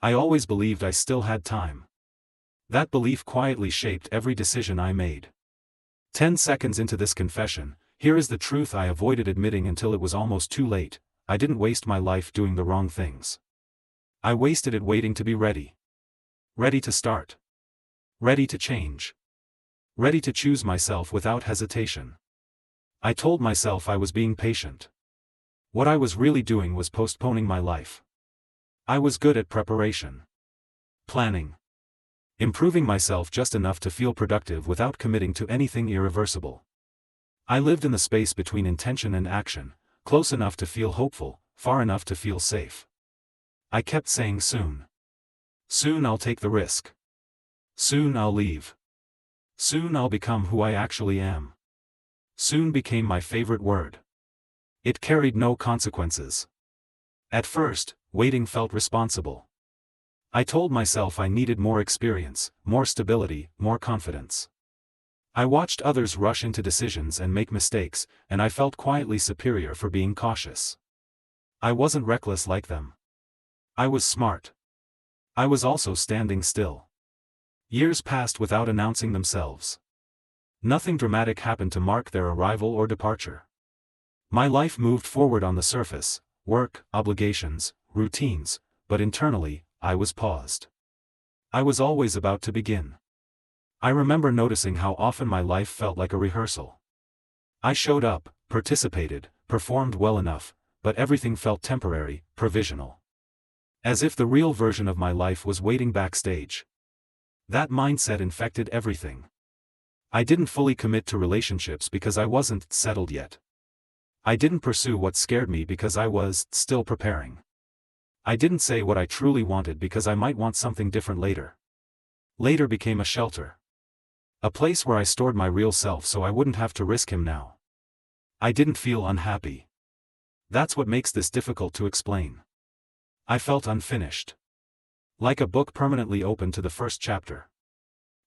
I always believed I still had time. That belief quietly shaped every decision I made. 10 seconds into this confession, here is the truth I avoided admitting until it was almost too late. I didn't waste my life doing the wrong things. I wasted it waiting to be ready. Ready to start. Ready to change. Ready to choose myself without hesitation. I told myself I was being patient. What I was really doing was postponing my life. I was good at preparation. Planning. Improving myself just enough to feel productive without committing to anything irreversible. I lived in the space between intention and action, close enough to feel hopeful, far enough to feel safe. I kept saying soon. Soon I'll take the risk. Soon I'll leave. Soon I'll become who I actually am. Soon became my favorite word. It carried no consequences. At first, waiting felt responsible. I told myself I needed more experience, more stability, more confidence. I watched others rush into decisions and make mistakes, and I felt quietly superior for being cautious. I wasn't reckless like them. I was smart. I was also standing still. Years passed without announcing themselves. Nothing dramatic happened to mark their arrival or departure. My life moved forward on the surface, work, obligations, routines, but internally, I was paused. I was always about to begin. I remember noticing how often my life felt like a rehearsal. I showed up, participated, performed well enough, but everything felt temporary, provisional. As if the real version of my life was waiting backstage. That mindset infected everything. I didn't fully commit to relationships because I wasn't settled yet. I didn't pursue what scared me because I was still preparing. I didn't say what I truly wanted because I might want something different later. Later became a shelter. A place where I stored my real self so I wouldn't have to risk him now. I didn't feel unhappy. That's what makes this difficult to explain. I felt unfinished. Like a book permanently open to the first chapter.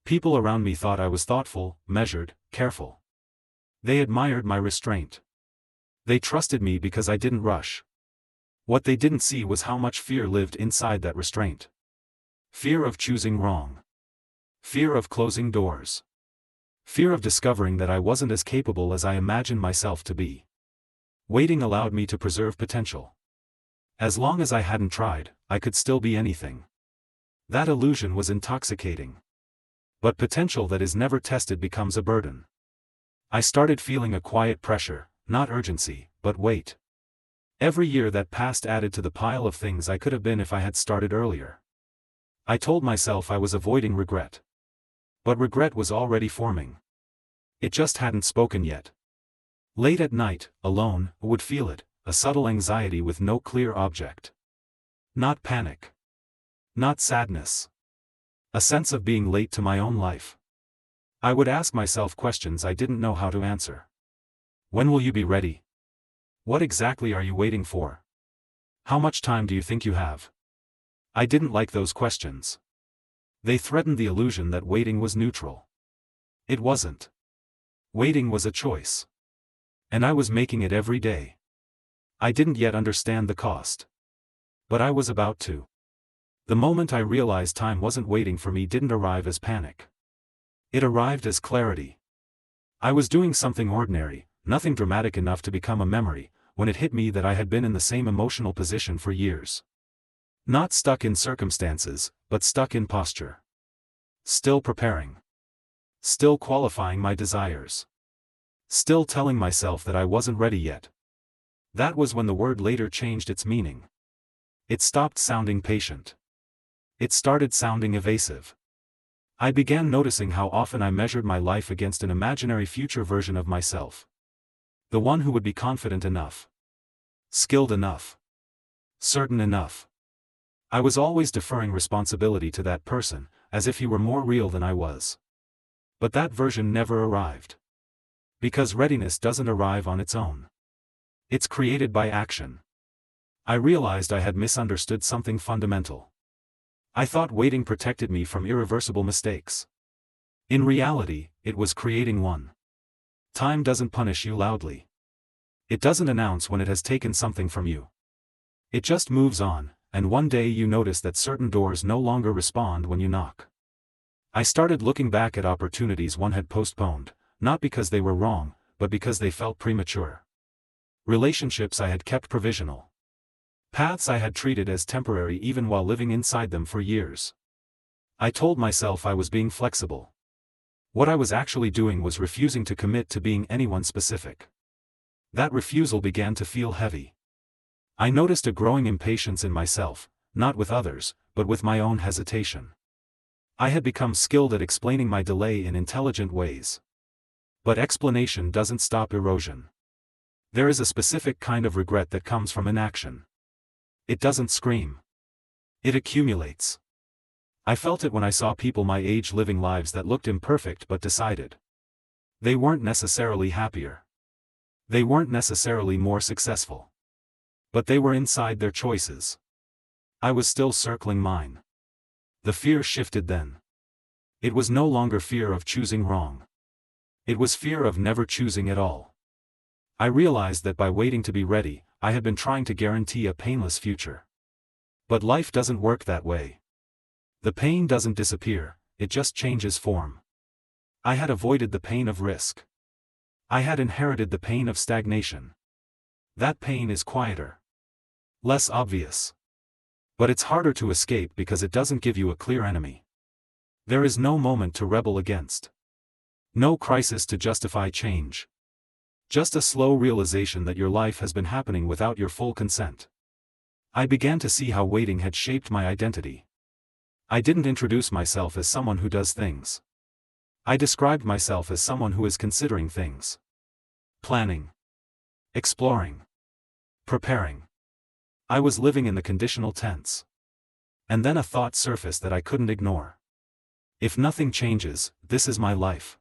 People around me thought I was thoughtful, measured, careful. They admired my restraint. They trusted me because I didn't rush. What they didn't see was how much fear lived inside that restraint. Fear of choosing wrong. Fear of closing doors. Fear of discovering that I wasn't as capable as I imagined myself to be. Waiting allowed me to preserve potential. As long as I hadn't tried, I could still be anything. That illusion was intoxicating. But potential that is never tested becomes a burden. I started feeling a quiet pressure, not urgency, but weight. Every year that passed added to the pile of things I could have been if I had started earlier. I told myself I was avoiding regret. But regret was already forming. It just hadn't spoken yet. Late at night, alone, I would feel it, a subtle anxiety with no clear object. Not panic. Not sadness. A sense of being late to my own life. I would ask myself questions I didn't know how to answer. When will you be ready? What exactly are you waiting for? How much time do you think you have? I didn't like those questions. They threatened the illusion that waiting was neutral. It wasn't. Waiting was a choice. And I was making it every day. I didn't yet understand the cost. But I was about to. The moment I realized time wasn't waiting for me didn't arrive as panic. It arrived as clarity. I was doing something ordinary, nothing dramatic enough to become a memory, when it hit me that I had been in the same emotional position for years. Not stuck in circumstances, but stuck in posture. Still preparing. Still qualifying my desires. Still telling myself that I wasn't ready yet. That was when the word later changed its meaning. It stopped sounding patient. It started sounding evasive. I began noticing how often I measured my life against an imaginary future version of myself. The one who would be confident enough. Skilled enough. Certain enough. I was always deferring responsibility to that person, as if he were more real than I was. But that version never arrived. Because readiness doesn't arrive on its own. It's created by action. I realized I had misunderstood something fundamental. I thought waiting protected me from irreversible mistakes. In reality, it was creating one. Time doesn't punish you loudly. It doesn't announce when it has taken something from you. It just moves on, and one day you notice that certain doors no longer respond when you knock. I started looking back at opportunities one had postponed, not because they were wrong, but because they felt premature. Relationships I had kept provisional. Paths I had treated as temporary even while living inside them for years. I told myself I was being flexible. What I was actually doing was refusing to commit to being anyone specific. That refusal began to feel heavy. I noticed a growing impatience in myself, not with others, but with my own hesitation. I had become skilled at explaining my delay in intelligent ways. But explanation doesn't stop erosion. There is a specific kind of regret that comes from inaction. It doesn't scream. It accumulates. I felt it when I saw people my age living lives that looked imperfect but decided. They weren't necessarily happier. They weren't necessarily more successful. But they were inside their choices. I was still circling mine. The fear shifted then. It was no longer fear of choosing wrong. It was fear of never choosing at all. I realized that by waiting to be ready, I had been trying to guarantee a painless future. But life doesn't work that way. The pain doesn't disappear, it just changes form. I had avoided the pain of risk. I had inherited the pain of stagnation. That pain is quieter. Less obvious. But it's harder to escape because it doesn't give you a clear enemy. There is no moment to rebel against. No crisis to justify change. Just a slow realization that your life has been happening without your full consent. I began to see how waiting had shaped my identity. I didn't introduce myself as someone who does things. I described myself as someone who is considering things. Planning. Exploring. Preparing. I was living in the conditional tense. And then a thought surfaced that I couldn't ignore. If nothing changes, this is my life.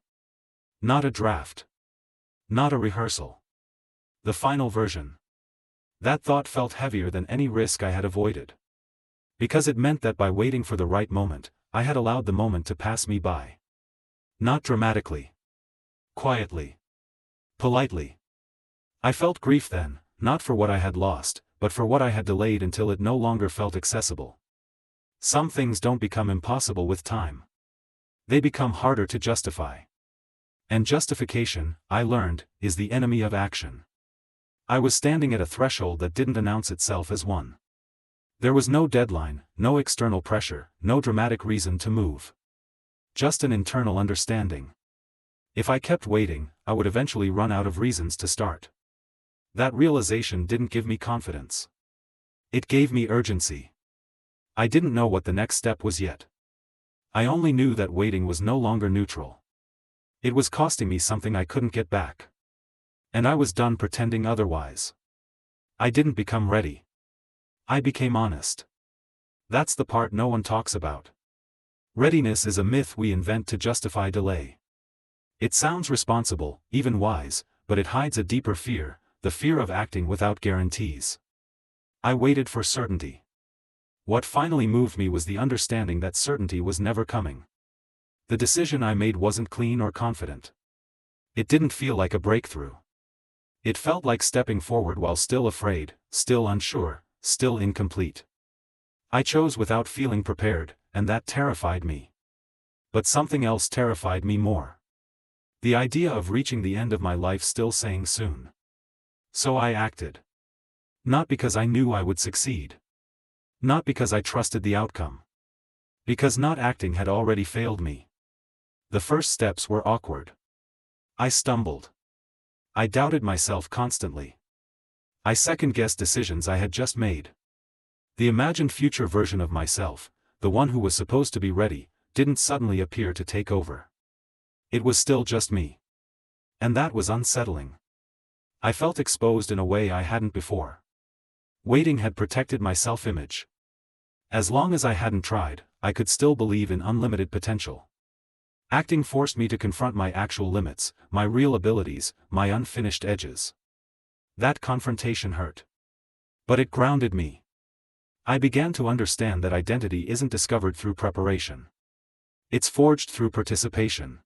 Not a draft. Not a rehearsal. The final version. That thought felt heavier than any risk I had avoided. Because it meant that by waiting for the right moment, I had allowed the moment to pass me by. Not dramatically. Quietly. Politely. I felt grief then, not for what I had lost, but for what I had delayed until it no longer felt accessible. Some things don't become impossible with time. They become harder to justify. And justification, I learned, is the enemy of action. I was standing at a threshold that didn't announce itself as one. There was no deadline, no external pressure, no dramatic reason to move. Just an internal understanding. If I kept waiting, I would eventually run out of reasons to start. That realization didn't give me confidence. It gave me urgency. I didn't know what the next step was yet. I only knew that waiting was no longer neutral. It was costing me something I couldn't get back. And I was done pretending otherwise. I didn't become ready. I became honest. That's the part no one talks about. Readiness is a myth we invent to justify delay. It sounds responsible, even wise, but it hides a deeper fear, the fear of acting without guarantees. I waited for certainty. What finally moved me was the understanding that certainty was never coming. The decision I made wasn't clean or confident. It didn't feel like a breakthrough. It felt like stepping forward while still afraid, still unsure, still incomplete. I chose without feeling prepared, and that terrified me. But something else terrified me more. The idea of reaching the end of my life still saying soon. So I acted. Not because I knew I would succeed. Not because I trusted the outcome. Because not acting had already failed me. The first steps were awkward. I stumbled. I doubted myself constantly. I second-guessed decisions I had just made. The imagined future version of myself, the one who was supposed to be ready, didn't suddenly appear to take over. It was still just me. And that was unsettling. I felt exposed in a way I hadn't before. Waiting had protected my self-image. As long as I hadn't tried, I could still believe in unlimited potential. Acting forced me to confront my actual limits, my real abilities, my unfinished edges. That confrontation hurt. But it grounded me. I began to understand that identity isn't discovered through preparation. It's forged through participation.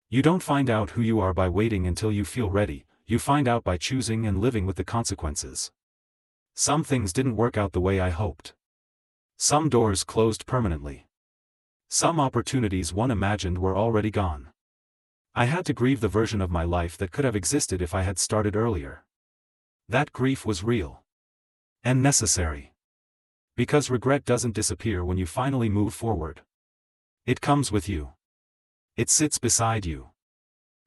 You don't find out who you are by waiting until you feel ready, you find out by choosing and living with the consequences. Some things didn't work out the way I hoped. Some doors closed permanently. Some opportunities one imagined were already gone. I had to grieve the version of my life that could have existed if I had started earlier. That grief was real. And necessary. Because regret doesn't disappear when you finally move forward. It comes with you. It sits beside you.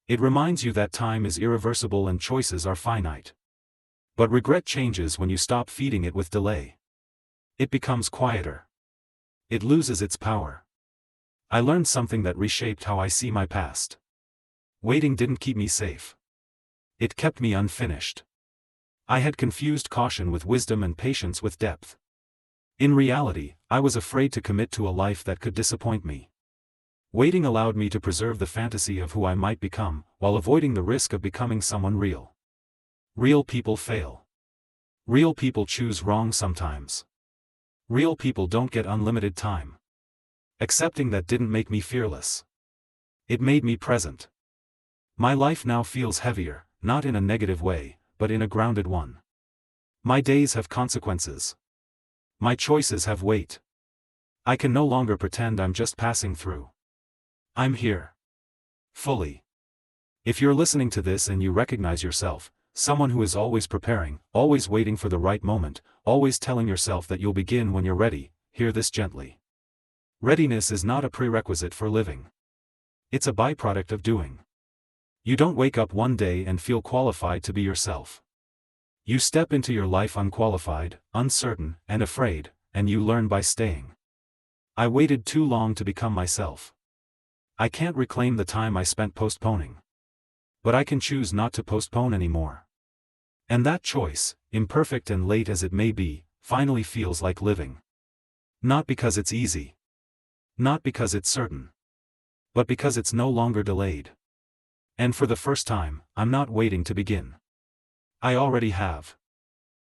It reminds you that time is irreversible and choices are finite. But regret changes when you stop feeding it with delay. It becomes quieter. It loses its power. I learned something that reshaped how I see my past. Waiting didn't keep me safe. It kept me unfinished. I had confused caution with wisdom and patience with depth. In reality, I was afraid to commit to a life that could disappoint me. Waiting allowed me to preserve the fantasy of who I might become, while avoiding the risk of becoming someone real. Real people fail. Real people choose wrong sometimes. Real people don't get unlimited time. Accepting that didn't make me fearless. It made me present. My life now feels heavier, not in a negative way, but in a grounded one. My days have consequences. My choices have weight. I can no longer pretend I'm just passing through. I'm here. Fully. If you're listening to this and you recognize yourself, someone who is always preparing, always waiting for the right moment, always telling yourself that you'll begin when you're ready, hear this gently. Readiness is not a prerequisite for living. It's a byproduct of doing. You don't wake up one day and feel qualified to be yourself. You step into your life unqualified, uncertain, and afraid, and you learn by staying. I waited too long to become myself. I can't reclaim the time I spent postponing. But I can choose not to postpone anymore. And that choice, imperfect and late as it may be, finally feels like living. Not because it's easy. Not because it's certain. But because it's no longer delayed. And for the first time, I'm not waiting to begin. I already have.